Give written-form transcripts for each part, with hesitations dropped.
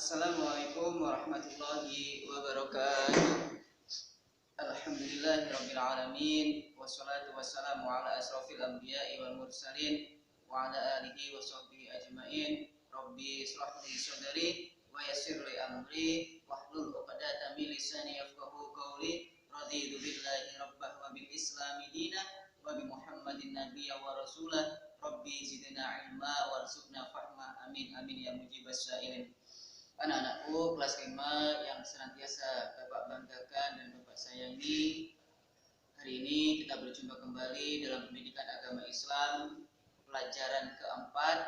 Assalamualaikum warahmatullahi wabarakatuh. Alhamdulillahirabbil alamin wassalatu wassalamu ala asrofil anbiya'i wal mursalin wa ala alihi wa sahbihi ajmain. Rabbi ishrah li sadri wa yassir li amri wahlul 'uqdatam min lisani yafqahu qawli. Raditu billahi rabbah wa bil islami dinah wa bi Muhammadin nabiyya wa rasulah. Rabbi zidna ilma warzuqna fahma. Amin amin ya mujibas sa'ilin. Anak-anakku kelas 5 yang senantiasa Bapak banggakan dan Bapak sayangi, hari ini kita berjumpa kembali dalam pendidikan agama Islam, pelajaran keempat,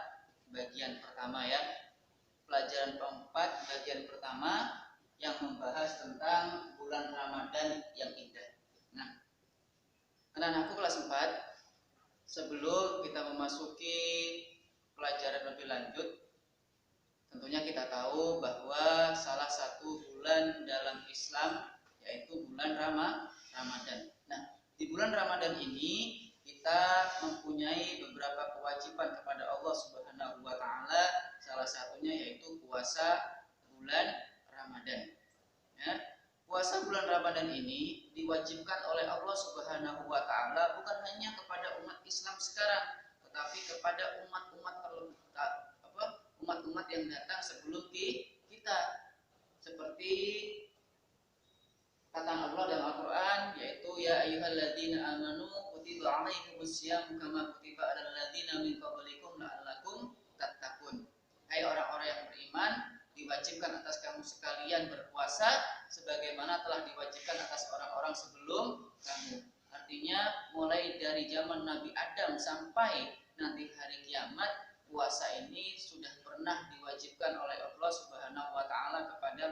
bagian pertama ya. Pelajaran keempat, bagian pertama yang membahas tentang bulan Ramadan yang indah. Nah, anak-anakku kelas 4, sebelum kita memasuki pelajaran lebih lanjut, tentunya kita tahu bahwa salah satu bulan dalam Islam yaitu bulan Ramadan. Nah, di bulan Ramadan ini kita mempunyai beberapa kewajiban kepada Allah Subhanahu wa taala. Salah satunya yaitu puasa bulan Ramadan. Ya, puasa bulan Ramadan ini diwajibkan oleh Allah Subhanahu wa taala bukan hanya kepada umat Islam sekarang, tetapi kepada umat-umat yang datang sebelum kita, seperti kata Allah dalam Al-Quran, yaitu ya ayyuhalladzina amanu kutiba alaikumussyam kama kutiba alal ladzina min qablikum la'allakum tattaqun. Hai orang-orang yang beriman, diwajibkan atas kamu sekalian berpuasa sebagaimana telah diwajibkan atas orang-orang sebelum kamu. Artinya mulai dari zaman Nabi Adam sampai nanti hari kiamat, puasa ini sudah pernah diwajibkan oleh Allah Subhanahu wa taala kepada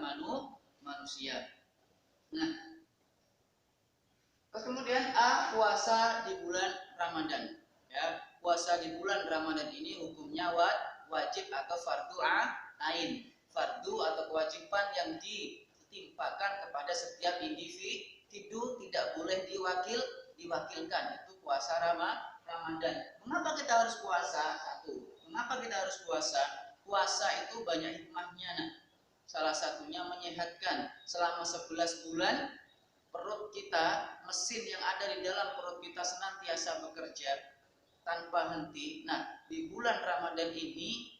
manusia. Nah, terus kemudian puasa di bulan Ramadan. Ya, puasa di bulan Ramadan ini hukumnya wajib atau fardu ain. Fardu atau kewajiban yang ditimpakan kepada setiap individu, tidak boleh diwakilkan. Itu puasa Ramadan. Mengapa kita harus puasa? Mengapa kita harus puasa? Puasa itu banyak hikmahnya. Nah, salah satunya menyehatkan. Selama 11 bulan perut kita, mesin yang ada di dalam perut kita senantiasa bekerja tanpa henti. Nah, di bulan Ramadan ini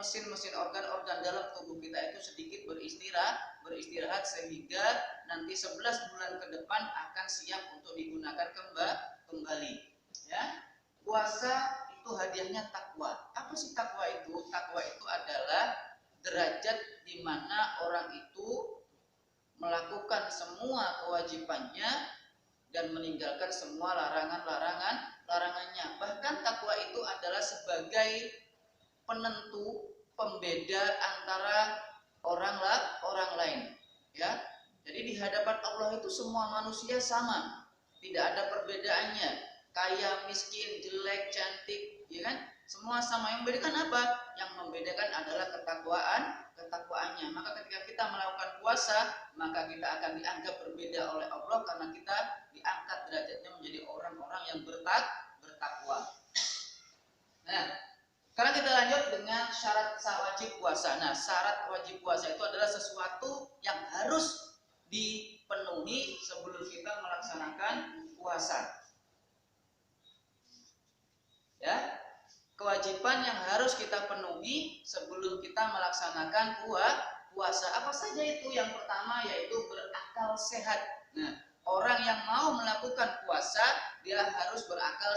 mesin-mesin organ-organ dalam tubuh kita itu sedikit beristirahat sehingga nanti 11 bulan ke depan akan siap untuk digunakan kembali. Ya. Puasa itu hadiahnya takwa. Apa sih takwa itu? Takwa itu adalah derajat di mana orang itu melakukan semua kewajibannya dan meninggalkan semua larangannya. Bahkan takwa itu adalah sebagai penentu, pembeda antara orang lain. Ya. Jadi di hadapan Allah itu semua manusia sama, tidak ada perbedaannya. Kaya, miskin, jelek, cantik, ya kan? Semua sama. Yang membedakan apa? Yang membedakan adalah ketakwaannya. Maka ketika kita melakukan puasa, maka kita akan dianggap berbeda oleh Allah karena kita diangkat derajatnya menjadi orang-orang yang bertakwa. Nah, sekarang kita lanjut dengan syarat wajib puasa. Nah, syarat wajib puasa itu adalah sesuatu yang harus dipenuhi sebelum kita melaksanakan puasa. Ya, kewajiban yang harus kita penuhi sebelum kita melaksanakan puasa. Apa saja itu? Yang pertama yaitu berakal sehat. Nah, orang yang mau melakukan puasa dia harus berakal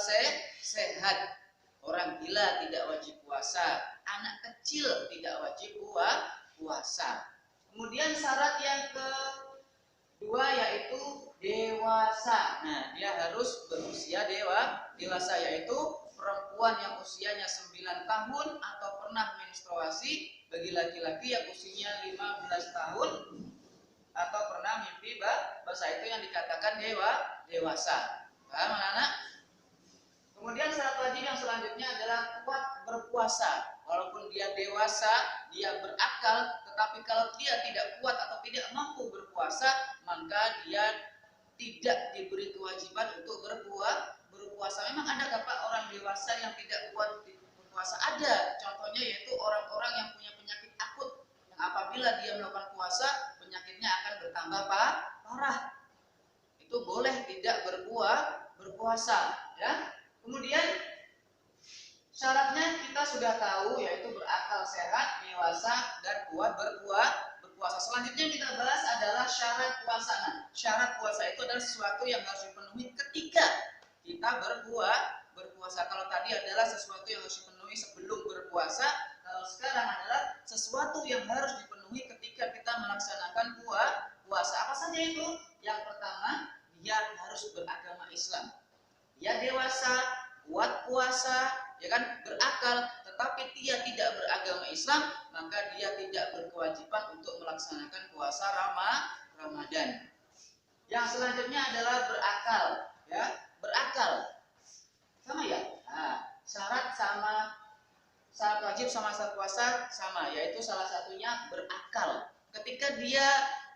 sehat. Orang gila tidak wajib puasa, anak kecil tidak wajib puasa. Kemudian syarat yang kedua yaitu dewasa. Nah, dia harus berusia dewasa, yaitu perempuan yang usianya 9 tahun atau pernah menstruasi, bagi laki-laki yang usianya 15 tahun atau pernah mimpi basah, itu yang dikatakan dewasa. Paham anak-anak? Kemudian syarat wajib yang selanjutnya adalah kuat berpuasa. Walaupun dia dewasa, dia berakal, tetapi kalau dia tidak kuat atau tidak mampu berpuasa, maka dia tidak diberi kewajiban untuk berpuasa. Memang ada Pak orang dewasa yang tidak kuat berpuasa? Ada. Contohnya yaitu orang-orang yang punya penyakit akut. Yang apabila dia melakukan puasa penyakitnya akan bertambah parah. Itu boleh tidak berpuasa, ya. Kemudian syaratnya kita sudah tahu, yaitu berakal sehat, dewasa, dan kuat berpuasa. Selanjutnya kita bahas adalah syarat puasa. Nah, syarat puasa itu adalah sesuatu yang harus dipenuhi ketika kita berpuasa. Kalau tadi adalah sesuatu yang harus dipenuhi sebelum berpuasa, kalau sekarang adalah sesuatu yang harus dipenuhi ketika kita melaksanakan puasa. Apa saja itu? Yang pertama, dia harus beragama Islam. Dia dewasa, kuat puasa, ya kan, berakal, tetapi dia tidak beragama Islam, maka dia tidak berkewajiban untuk melaksanakan puasa Ramadan. Yang selanjutnya adalah berakal, ya, berakal. Sama ya? Nah, syarat wajib sama syarat puasa sama, yaitu salah satunya berakal. Ketika dia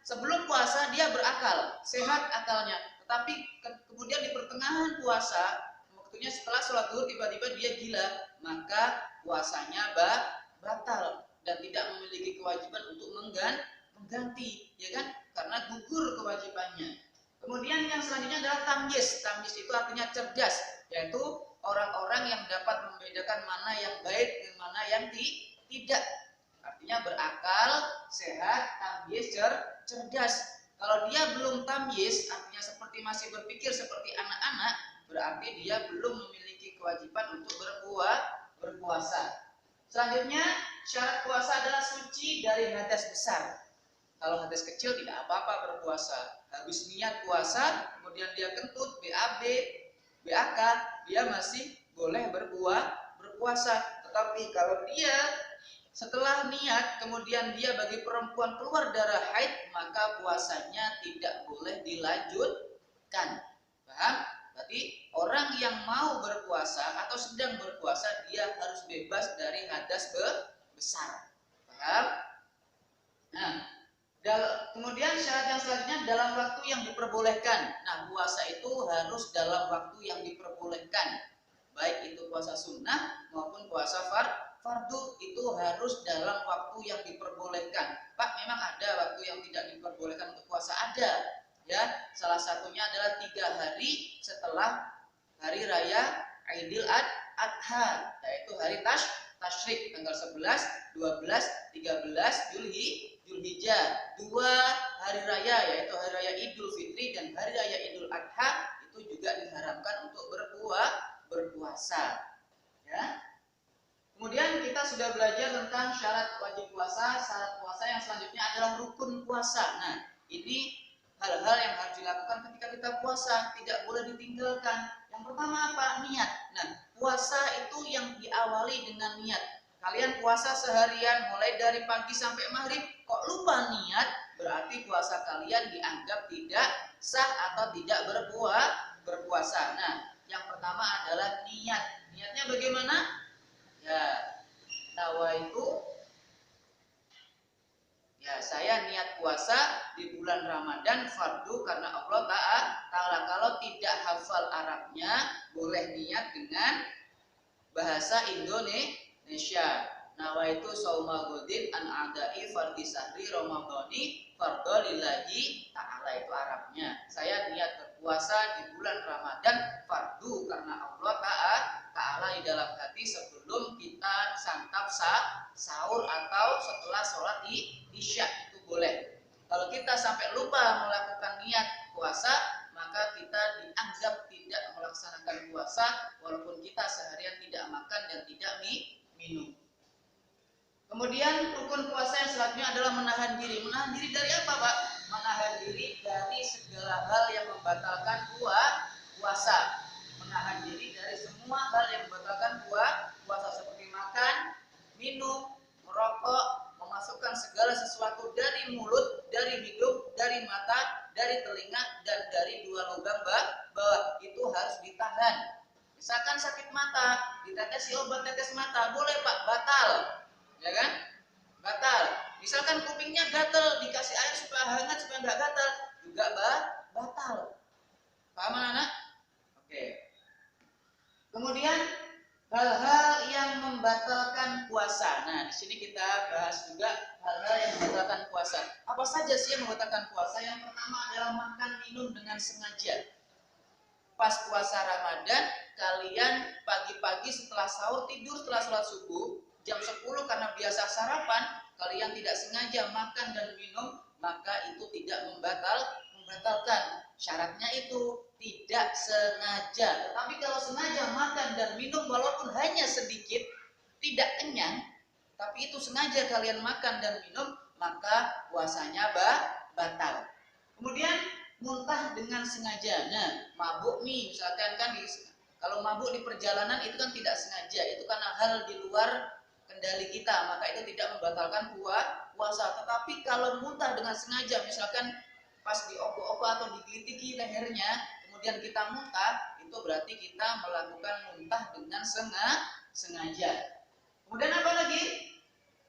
sebelum puasa dia berakal, sehat akalnya, tetapi kemudian di pertengahan puasa, waktunya setelah sholat zuhur tiba-tiba dia gila, maka puasanya batal dan tidak memiliki kewajiban untuk mengganti, ya kan? Karena gugur kewajibannya. Kemudian yang selanjutnya adalah tamyiz. Tamyiz itu artinya cerdas, yaitu orang-orang yang dapat membedakan mana yang baik dan mana yang tidak. Artinya berakal, sehat, tamyiz, cerdas. Kalau dia belum tamyiz, artinya seperti masih berpikir seperti anak-anak, berarti dia belum memiliki kewajiban untuk berpuasa. Selanjutnya, syarat puasa adalah suci dari hadas besar. Kalau hadas kecil tidak apa-apa berpuasa. Habis niat puasa, kemudian dia kentut, BAB, BAK, dia masih boleh berpuasa. Tetapi kalau dia setelah niat, kemudian dia bagi perempuan keluar darah haid, maka puasanya tidak boleh dilanjutkan. Paham? Berarti orang yang mau berpuasa atau sedang berpuasa, dia harus bebas dari hadas besar. Paham? Nah, kemudian syarat yang selanjutnya dalam waktu yang diperbolehkan. Nah, puasa itu harus dalam waktu yang diperbolehkan. Baik itu puasa sunnah maupun puasa fardu, itu harus dalam waktu yang diperbolehkan. Pak, memang ada waktu yang tidak diperbolehkan untuk puasa? Ada, ya. Salah satunya adalah 3 hari setelah hari raya Idul Adha, yaitu hari tasyrik, tanggal 11, 12, 13 Zulhijjah. 2 hari raya, yaitu hari raya Idul Fitri dan hari raya Idul Adha, itu juga diharamkan untuk berpuasa, ya. Kemudian kita sudah belajar tentang syarat wajib puasa. Syarat puasa yang selanjutnya adalah rukun puasa. Nah, ini hal-hal yang harus dilakukan ketika kita puasa, tidak boleh ditinggalkan. Yang pertama apa? Niat. Nah, puasa itu yang diawali dengan niat. Kalian puasa seharian mulai dari pagi sampai maghrib, kok lupa niat, berarti puasa kalian dianggap tidak sah atau tidak berpuasa. Nah, yang pertama adalah niat. Niatnya bagaimana? Ya, nawaitu, ya, saya niat puasa di bulan Ramadan fardu karena Allah Ta'ala. Kalau tidak hafal Arabnya, boleh niat dengan bahasa Indonesia. Nawaitu sauma godin an adai fardhi sahri ramadhani fardhu lillahi ta'ala, itu Arabnya. Saya niat berpuasa di bulan Ramadan fardu karena Allah Ta'ala di dalam hati sebelum kita santap sahur atau setelah sholat isya, itu boleh. Kalau kita sampai lupa melakukan niat puasa, maka kita dianggap tidak melaksanakan puasa walaupun kita seharian tidak makan dan tidak minum. Kemudian rukun puasa yang selanjutnya adalah menahan diri. Menahan diri dari apa, Pak? Menahan diri dari segala hal yang membatalkan puasa. Menahan diri dari semua hal yang membatalkan puasa, seperti makan, minum, merokok, memasukkan segala sesuatu dari mulut, dari hidung, dari mata, dari telinga, dan dari 2 lubang bawah. Itu harus ditahan. Misalkan sakit mata, ditetesi obat tetes mata, boleh Pak, batal. Ya kan? Batal. Misalkan kupingnya gatal, dikasih air supaya hangat supaya nggak gatal, juga batal. Paham anak? Oke. Kemudian hal-hal yang membatalkan puasa. Nah, di sini kita bahas juga hal-hal yang membatalkan puasa. Apa saja sih yang membatalkan puasa? Yang pertama adalah makan minum dengan sengaja. Pas puasa Ramadan, kalian pagi-pagi setelah sahur tidur setelah sholat subuh jam 10 karena biasa sarapan, kalian tidak sengaja makan dan minum, maka itu tidak membatalkan. Syaratnya itu tidak sengaja. Tetapi kalau sengaja makan dan minum walaupun hanya sedikit, tidak kenyang, tapi itu sengaja kalian makan dan minum, maka puasanya batal. Kemudian muntah dengan sengaja. Nah, mabuk nih, misalkan kan kalau mabuk di perjalanan itu kan tidak sengaja, itu karena hal di luar kendali kita, maka itu tidak membatalkan puasa. Tetapi kalau muntah dengan sengaja, misalkan pas diobok-obok atau digelitiki lehernya, kemudian kita muntah, itu berarti kita melakukan muntah dengan sengaja. Kemudian apa lagi?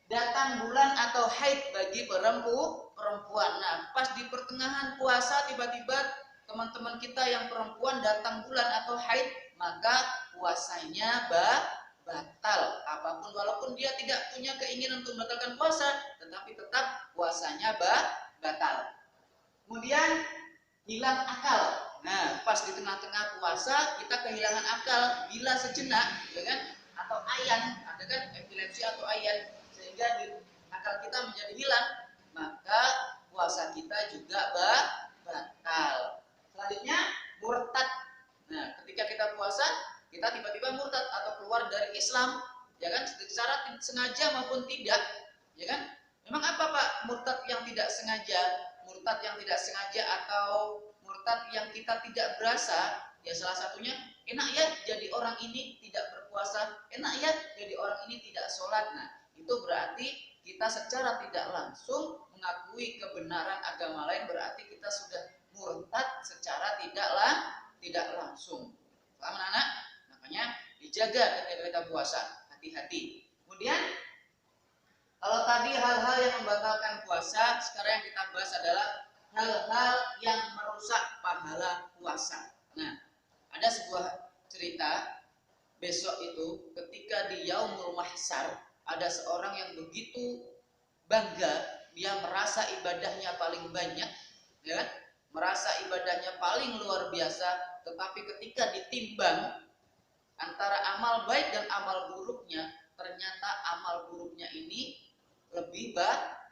Datang bulan atau haid bagi perempuan. Nah, pas di pertengahan puasa tiba-tiba teman-teman kita yang perempuan datang bulan atau haid, maka puasanya batal. Apapun walaupun dia tidak punya keinginan untuk membatalkan puasa, tetapi tetap puasanya batal. Kemudian hilang akal. Nah, pas di tengah-tengah puasa kita kehilangan akal, gila sejenak, ya kan? Atau ayan, ada kan epilepsi atau ayan, sehingga akal kita menjadi hilang, maka puasa kita juga batal. Selanjutnya murtad. Nah, ketika kita puasa, kita tiba-tiba murtad atau keluar dari Islam, ya kan? Secara sengaja maupun tidak, ya kan? Memang apa Pak murtad yang tidak sengaja? Murtad yang tidak sengaja atau murtad yang kita tidak berasa, ya salah satunya enak ya jadi orang ini tidak berpuasa, enak ya jadi orang ini tidak sholat. Nah, itu berarti kita secara tidak langsung mengakui kebenaran agama lain, berarti kita sudah murtad secara tidak langsung. Paham anak? Makanya dijaga ketika kita puasa, hati-hati. Kemudian kalau tadi hal-hal yang membatalkan puasa, sekarang yang kita bahas adalah hal-hal yang merusak pahala puasa. Nah, ada sebuah cerita besok itu ketika di Yaumul Mahsyar ada seorang yang begitu bangga, dia merasa ibadahnya paling banyak, ya, merasa ibadahnya paling luar biasa, tetapi ketika ditimbang antara amal baik dan amal buruknya, ternyata amal buruknya ini lebih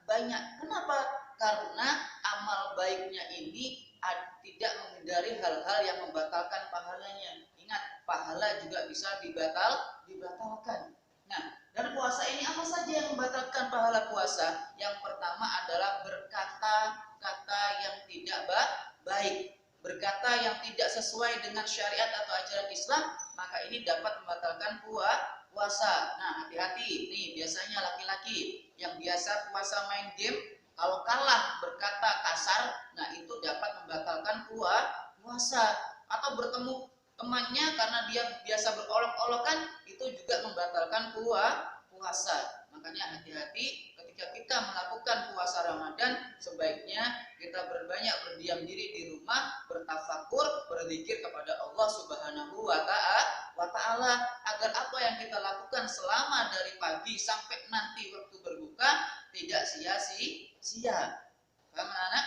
banyak. Kenapa? Karena amal baiknya ini tidak menghindari hal-hal yang membatalkan pahalanya. Ingat, pahala juga bisa dibatalkan. Nah, dan puasa ini apa saja yang membatalkan pahala puasa? Yang pertama adalah berkata-kata yang tidak baik, berkata yang tidak sesuai dengan syariat atau ajaran Islam, maka ini dapat membatalkan puasa. Nah, hati-hati nih, biasanya laki-laki yang biasa puasa main game, kalau kalah berkata kasar, nah itu dapat membatalkan puasa. Atau bertemu temannya karena dia biasa berolok-olokan, itu juga membatalkan puasa. Makanya hati-hati ketika kita melakukan puasa Ramadan, sebaiknya kita berbanyak berdiam diri di rumah, bertafakur, berzikir kepada Allah Subhanahu wa Ta'ala, agar apa yang kita lakukan selama dari pagi sampai nanti waktu berbuka tidak sia-sia. Paham anak?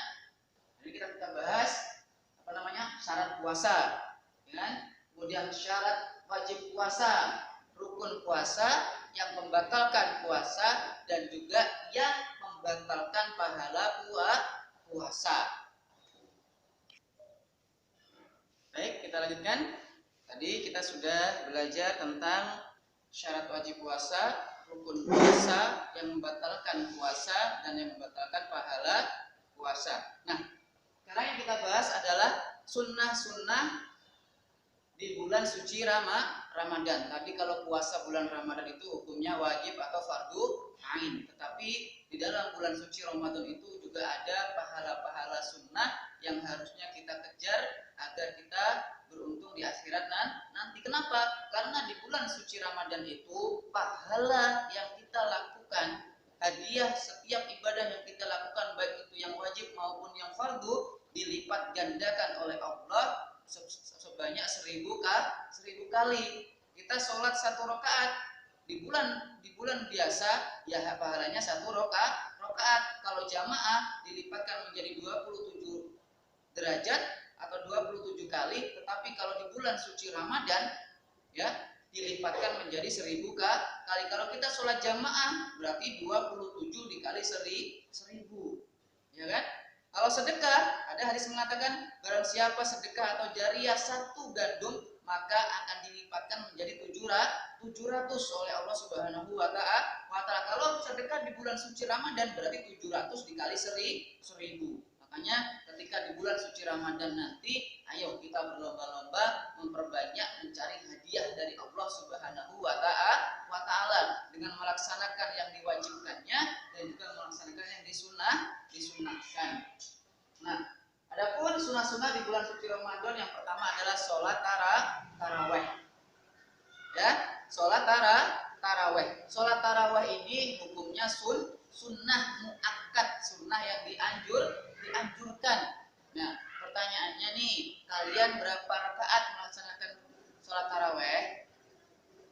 Jadi kita bahas syarat puasa, ya? Kemudian syarat wajib puasa, rukun puasa, yang membatalkan puasa, dan juga yang membatalkan pahala puasa. Baik, kita lanjutkan. Tadi kita sudah belajar tentang syarat wajib puasa, rukun puasa, yang membatalkan puasa, dan yang membatalkan pahala puasa. Nah, sekarang yang kita bahas adalah sunnah-sunnah di bulan suci Ramadan. Tadi kalau puasa bulan Ramadan itu hukumnya wajib atau fardu ain. Tetapi di dalam bulan suci Ramadan itu juga ada pahala-pahala sunnah yang harusnya kita kejar agar kita beruntung di akhirat nanti. Kenapa? Karena di bulan suci Ramadan itu pahala yang kita lakukan, hadiah setiap ibadah yang kita lakukan, baik itu yang wajib maupun yang fardu, dilipat gandakan oleh Allah sebanyak 1000 kali. Kita sholat 1 rakaat di bulan biasa ya pahalanya 1 rakaat. Kalau jamaah dilipatkan menjadi 27 derajat atau 27 kali, tetapi kalau di bulan suci Ramadan ya dilipatkan menjadi 1000 kali. Kalau kita sholat jamaah berarti 27 dikali 1000, ya kan? Kalau sedekah, ada hadis mengatakan barang siapa sedekah atau jariyah 1 gandum maka akan dilipatkan menjadi 700 oleh Allah Subhanahu wa taala. Kalau sedekah di bulan suci Ramadan berarti 700 dikali 1000. Makanya ketika di bulan suci Ramadan nanti, ayo kita berlomba-lomba memperbanyak mencari hadiah dari Allah Subhanahu wa taala dengan melaksanakan yang diwajibkannya dan juga melaksanakan yang disunahkan. Nah, adapun sunah-sunah di bulan suci Ramadan yang pertama adalah sholat taraweh. Ya, sholat taraweh. Sholat taraweh ini hukumnya sunnah muakkad, sunnah yang dianjurkan. Nah, pertanyaannya nih, kalian berapa rakaat melaksanakan sholat taraweh?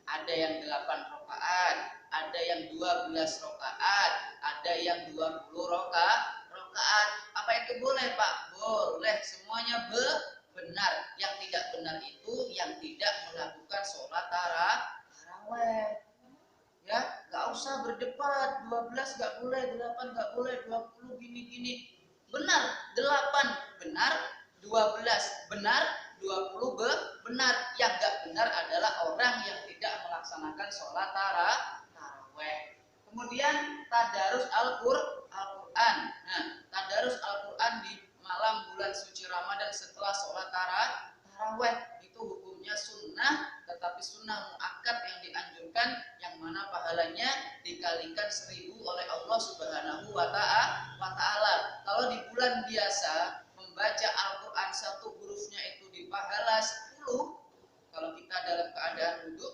Ada yang 8 rakaat, ada yang 12 rakaat, ada yang 20 rakaat. Apa itu boleh, Pak? Boleh, semuanya benar. Yang tidak benar itu yang tidak melakukan sholat taraweh. Ya, nggak usah berdebat, 12 nggak boleh, 8 nggak boleh, 20 gini-gini. Benar, 8 benar, 12 benar, 20 benar. Yang nggak benar adalah orang yang tidak melaksanakan sholat taraweh. Kemudian tadarus Al-Quran. Nah, tadarus Al-Quran di malam bulan suci Ramadan setelah sholat taraweh itu hukumnya sunnah, tetapi sunnah muakkad yang dianjurkan, yang mana pahalanya dikalikan 1000 oleh Allah Subhanahu wa taala. Kalau di bulan biasa membaca Al-Quran 1 hurufnya itu dipahala 10. Kalau kita dalam keadaan wudhu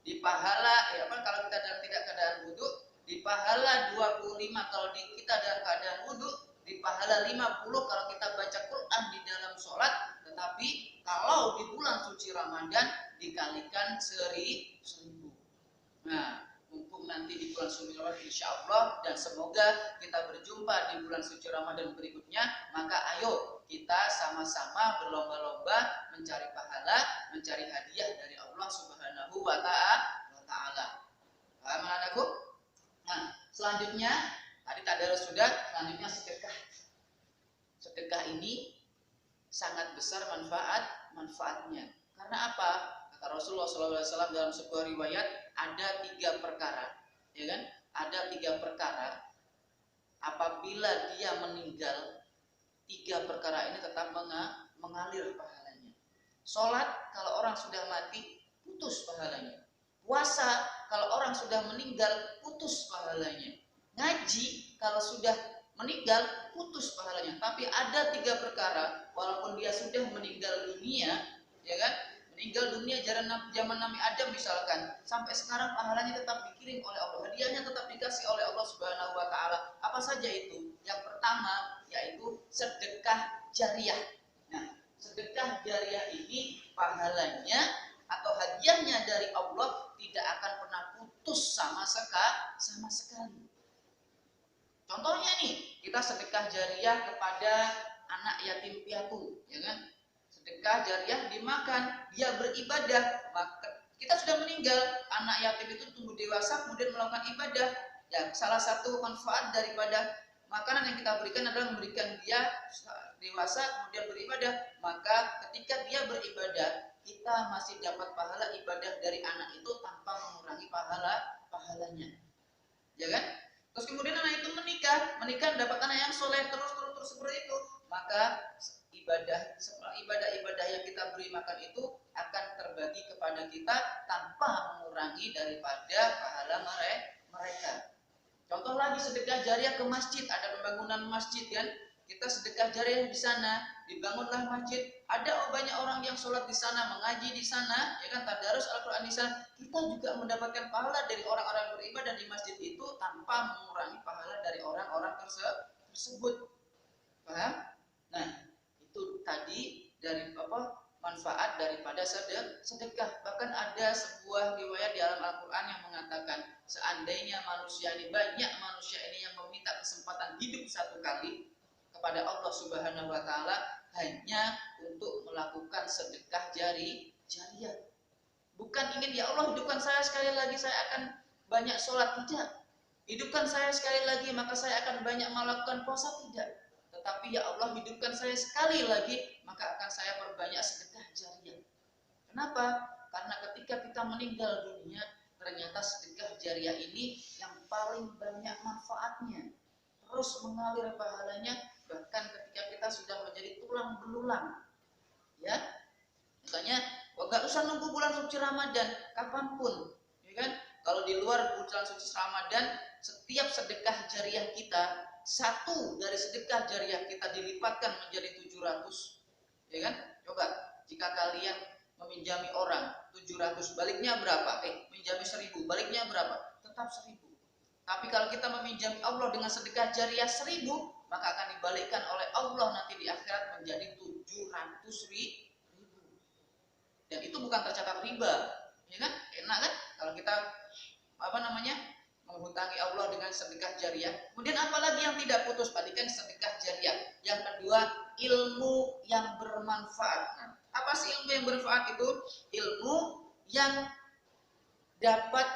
dipahala kalau kita dalam tidak keadaan wudhu dipahala 25. Kalau kita dalam keadaan wudhu dipahala 50 kalau kita baca Quran di dalam sholat. Tetapi kalau di bulan suci Ramadan dikalikan 1000. Nah, mumpung nanti di bulan suci Ramadan insya Allah, dan semoga kita berjumpa di bulan suci Ramadan berikutnya, maka ayo kita sama-sama berlomba-lomba mencari pahala, mencari hadiah dari Allah Subhanahu wa taala. Paham anakku? Nah, selanjutnya tadi tadarus sudah, selanjutnya sedekah. Sedekah ini sangat besar manfaatnya. Karena apa? Kata Rasulullah SAW dalam sebuah riwayat, ada 3 perkara, ya kan? Ada 3 perkara. Apabila dia meninggal, 3 perkara ini tetap mengalir pahalanya. Sholat kalau orang sudah mati putus pahalanya. Puasa kalau orang sudah meninggal putus pahalanya. Ngaji kalau sudah meninggal putus pahalanya. Tapi ada 3 perkara, walaupun dia sudah meninggal dunia, ya kan? Meninggal dunia zaman Nabi Adam misalkan, sampai sekarang pahalanya tetap dikirim oleh Allah, hadiahnya tetap dikasih oleh Allah Subhanahu wa taala. Apa saja itu? Yang pertama yaitu sedekah jariyah. Nah, sedekah jariyah ini pahalanya atau hadiahnya dari Allah tidak akan pernah putus sama sekali. Contohnya nih, kita sedekah jariyah kepada anak yatim piatu, ya kan? Sedekah jariyah dimakan, dia beribadah, maka kita sudah meninggal, anak yatim itu tumbuh dewasa kemudian melakukan ibadah. Ya, salah satu manfaat daripada makanan yang kita berikan adalah memberikan dia dewasa kemudian beribadah. Maka ketika dia beribadah, kita masih dapat pahala ibadah dari anak itu tanpa mengurangi pahalanya. Ya kan? Terus kemudian anak itu menikah mendapatkan anak yang soleh terus seperti itu, maka ibadah yang kita beri makan itu akan terbagi kepada kita tanpa mengurangi daripada pahala mereka. Contoh lagi sedekah jariyah ke masjid, ada pembangunan masjid kan, kita sedekah jariyah di sana, dibangunlah masjid, ada banyak orang yang sholat di sana, mengaji di sana, ya kan, tadarus Al-Quran di sana, kita juga mendapatkan pahala dari orang-orang yang beribadah di masjid itu tanpa mengurangi pahala dari orang-orang tersebut. Paham? Nah, itu tadi dari manfaat daripada sedekah. Bahkan ada sebuah riwayat di dalam Al-Quran yang mengatakan seandainya manusia ini, banyak manusia ini yang meminta kesempatan hidup satu kali kepada Allah Subhanahu wa Ta'ala hanya untuk melakukan sedekah jariah. Bukan ingin, ya Allah hidupkan saya sekali lagi saya akan banyak sholat, tidak. Hidupkan saya sekali lagi maka saya akan banyak melakukan puasa, tidak. Tetapi ya Allah hidupkan saya sekali lagi maka akan saya perbanyak sedekah jariah. Kenapa? Karena ketika kita meninggal dunia, ternyata sedekah jariah ini yang paling banyak manfaatnya, terus mengalir pahalanya bahkan ketika kita sudah menjadi tulang belulang. Ya, makanya nggak usah nunggu bulan suci Ramadan, kapanpun, ya kan? Kalau di luar bulan suci Ramadan, setiap sedekah jariah kita, satu dari sedekah jariah kita dilipatkan menjadi 700, ya kan? Coba, jika kalian meminjami orang 700, baliknya berapa? Minjami 1000, baliknya berapa? Tetap 1000. Tapi kalau kita meminjami Allah dengan sedekah jariah 1000, maka akan dibalikkan oleh Allah nanti di akhirat menjadi 700.000. Dan itu bukan tercatat riba, ya kan? Enak kan? Kalau kita menghutangi Allah dengan sedekah jariah. Kemudian apalagi yang tidak putus, perhatikan sedekah jariah. Yang kedua, ilmu yang bermanfaat. Nah, apa sih ilmu yang bermanfaat itu? Ilmu yang dapat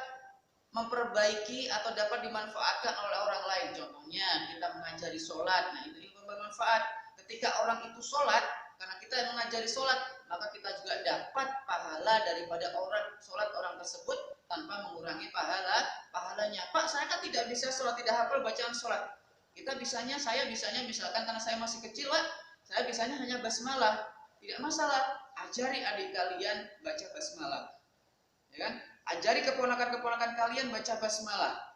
memperbaiki atau dapat dimanfaatkan oleh orang lain. Contohnya kita mengajari sholat, nah itu ilmu bermanfaat. Ketika orang itu sholat, karena kita yang mengajari sholat, maka kita juga dapat pahala daripada orang sholat orang tersebut tanpa mengurangi pahalanya. Pak, saya kan tidak bisa sholat, tidak hafal bacaan sholat. Saya bisanya misalkan karena saya masih kecil, Pak, saya bisanya hanya basmalah. Tidak masalah, ajari adik kalian baca basmalah, ya kan? Ajari keponakan-keponakan kalian baca basmalah.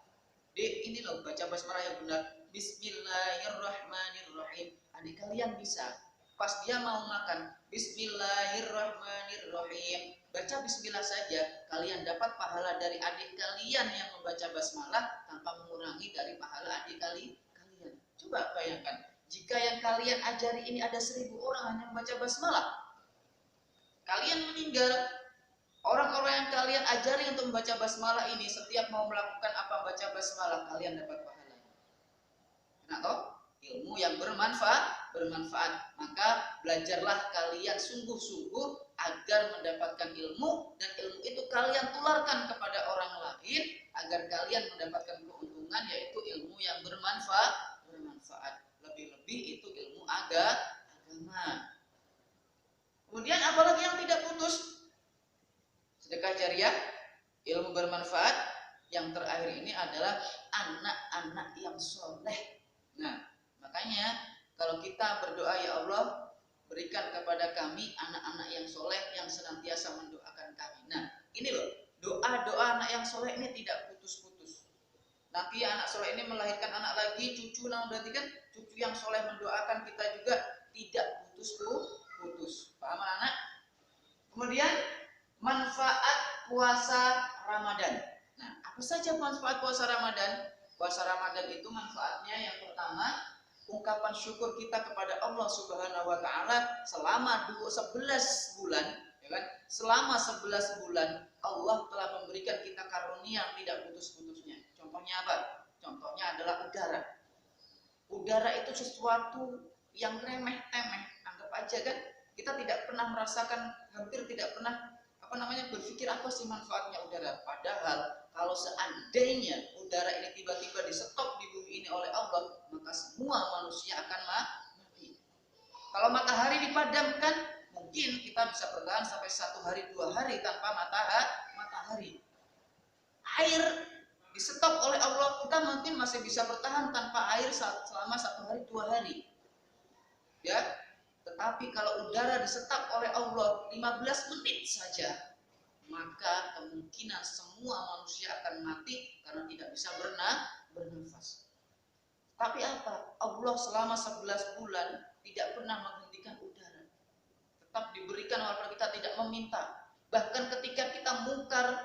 Ini loh baca basmalah yang benar. Bismillahirrahmanirrahim. Adik kalian bisa. Pas dia mau makan, Bismillahirrahmanirrahim. Baca bismillah saja, kalian dapat pahala dari adik kalian yang membaca basmalah tanpa mengurangi dari pahala adik kalian. Coba bayangkan, jika yang kalian ajari ini ada 1000 orang hanya membaca basmalah, kalian meninggal, orang-orang yang kalian ajari untuk membaca basmalah ini setiap mau melakukan apa baca basmalah, kalian dapat pahala. Nah toh, ilmu yang bermanfaat. Maka belajarlah kalian sungguh-sungguh agar mendapatkan ilmu, dan ilmu itu kalian tularkan kepada orang lain agar kalian mendapatkan keuntungan, yaitu ilmu yang bermanfaat. Lebih-lebih itu ilmu agama. Kemudian apalagi yang tidak putus? Sedekah jariah, ilmu bermanfaat. Yang terakhir ini adalah anak-anak yang soleh. Nah, makanya kalau kita berdoa, ya Allah berikan kepada kami anak-anak yang soleh yang senantiasa mendoakan kami. Nah, ini loh, doa-doa anak yang soleh ini tidak putus-putus. Nanti anak soleh ini melahirkan anak lagi, cucu, nah berarti kan cucu yang soleh mendoakan kita juga tidak putus-putus. Paham anak? Kemudian manfaat puasa Ramadan. Nah, apa saja manfaat puasa Ramadan? Puasa Ramadan itu manfaatnya yang pertama, ungkapan syukur kita kepada Allah Subhanahu wa Ta'ala selama 11 bulan, ya kan? Selama 11 bulan Allah telah memberikan kita karunia yang tidak putus-putusnya. Contohnya apa? Contohnya adalah udara. Udara itu sesuatu yang remeh-temeh, anggap aja kan? Kita tidak pernah merasakan, hampir tidak pernah berpikir apa sih manfaatnya udara. Padahal kalau seandainya udara ini tiba-tiba di-stop di bumi ini oleh Allah, maka semua manusia akan mati. Kalau matahari dipadamkan, mungkin kita bisa bertahan sampai 1 hari 2 hari tanpa matahari. Air di-stop oleh Allah, kita mungkin masih bisa bertahan tanpa air selama 1 hari 2 hari. Ya, tetapi kalau udara di-stop oleh Allah 15 menit saja, maka kemungkinan semua manusia akan mati karena tidak bisa bernafas. Tapi apa? Allah selama 11 bulan tidak pernah menghentikan udara. Tetap diberikan walaupun kita tidak meminta. Bahkan ketika kita mungkar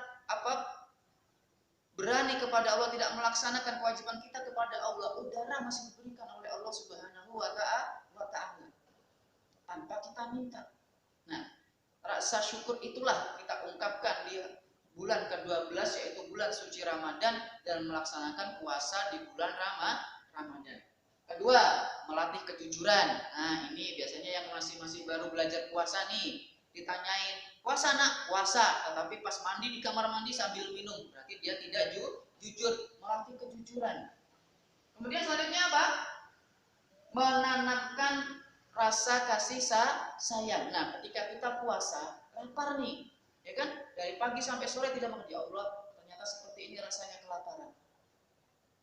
berani kepada Allah, tidak melaksanakan kewajiban kita kepada Allah, udara masih diberikan oleh Allah Subhanahu wa Ta'ala tanpa kita minta. Nah, rasa syukur itulah kita ungkapkan di bulan ke-12 yaitu bulan suci Ramadan dan melaksanakan puasa di bulan Ramadan. Kedua, melatih kejujuran. Nah, ini biasanya yang masih baru belajar puasa nih, ditanyain, "Puasa nak?" "Puasa," tetapi pas mandi di kamar mandi sambil minum. Berarti dia tidak jujur, melatih kejujuran. Kemudian selanjutnya apa? Menanamkan rasa kasih sayang. Nah, ketika kita puasa, lapar nih, ya kan? Dari pagi sampai sore tidak makan. Ya Allah, ternyata seperti ini rasanya kelaparan.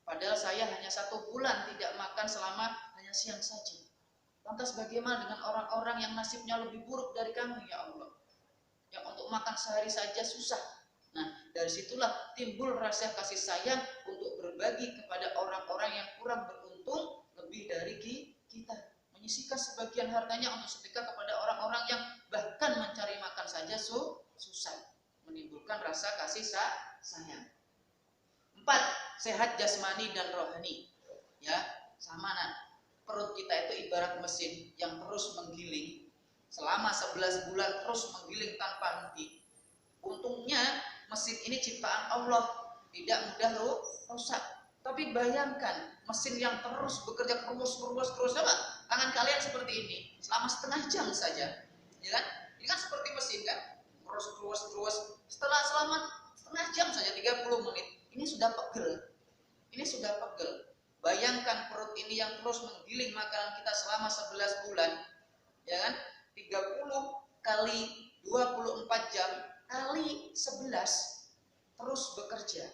Padahal saya hanya 1 bulan tidak makan selama hanya siang saja. Lantas bagaimana dengan orang-orang yang nasibnya lebih buruk dari kami, ya Allah? Yang untuk makan sehari saja susah. Nah, dari situlah timbul rasa kasih sayang untuk berbagi kepada orang-orang yang kurang beruntung lebih dari kita. Menyisihkan sebagian hartanya untuk sedekah kepada orang-orang yang bahkan mencari makan saja susah. Menimbulkan rasa kasih sayang. 4. Sehat jasmani dan rohani. Ya, sama nah. Perut kita itu ibarat mesin yang terus menggiling selama 11 bulan terus menggiling tanpa henti. Untungnya mesin ini ciptaan Allah, tidak mudah rusak. Tapi bayangkan mesin yang terus bekerja terus apa? Tangan kalian seperti ini selama setengah jam saja, ya kan? Ini kan seperti mesin kan? Terus selama setengah jam saja 30 menit. Ini sudah pegel. Bayangkan perut ini yang terus menggiling makanan kita selama 11 bulan, ya kan? 30 kali 24 jam kali 11 terus bekerja.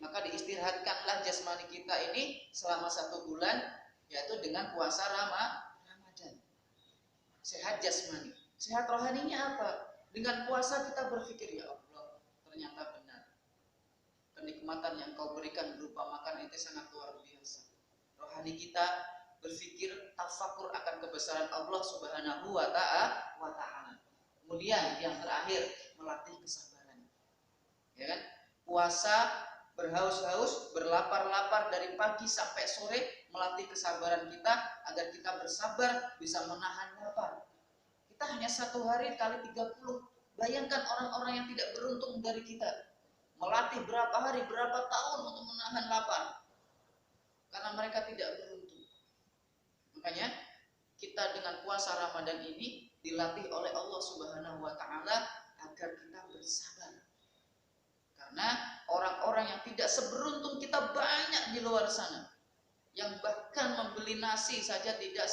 Maka diistirahatkanlah jasmani kita ini selama 1 bulan, yaitu dengan puasa Ramadan. Sehat jasmani. Sehat rohaninya apa? Dengan puasa kita berpikir, ya Allah, ternyata benar. Kenikmatan yang kau berikan berupa makan itu sangat luar biasa. Rohani kita berpikir tafakur akan kebesaran Allah Subhanahu wa ta'ala. Kemudian yang terakhir, melatih kesabaran. Ya kan? Puasa berhaus-haus, berlapar-lapar dari pagi sampai sore, melatih kesabaran kita agar kita bersabar bisa menahan lapar. Kita hanya 1 hari kali 30. Bayangkan orang-orang yang tidak beruntung dari kita. Melatih berapa hari, berapa tahun untuk menahan lapar. Karena mereka tidak beruntung. Makanya kita dengan puasa Ramadan ini dilatih oleh Allah Subhanahu wa ta'ala agar kita bersabar. Karena orang-orang yang tidak seberuntung kita banyak di luar sana. Yang bahkan membeli nasi saja tidak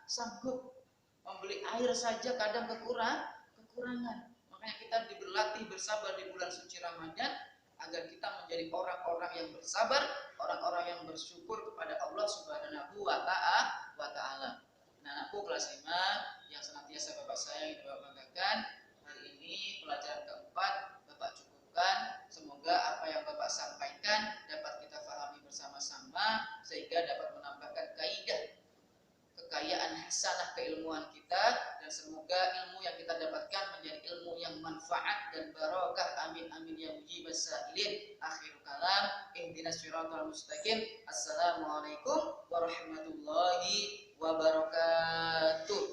sanggup. Membeli air saja kadang kekurangan. Makanya kita diberlatih bersabar di bulan suci Ramadan agar kita menjadi orang-orang yang bersabar, orang-orang yang bersyukur kepada Allah Subhanahu wa ta'ala. Nah, anakku kelas 5 yang senantiasa Bapak sayang dan Bapak banggakan, hari ini pelajaran keempat Bapak cukupkan. Semoga apa yang Bapak sampaikan dapat kita pahami bersama-sama sehingga dapat menambahkan kekayaan hasanah keilmuan kita, dan semoga ilmu yang kita dapatkan menjadi ilmu yang manfaat dan barokah. Amin amin ya mujibas sa'ilin. Akhirul kalam, ihdinas siratal mustaqim. Assalamualaikum warahmatullahi wabarakatuh.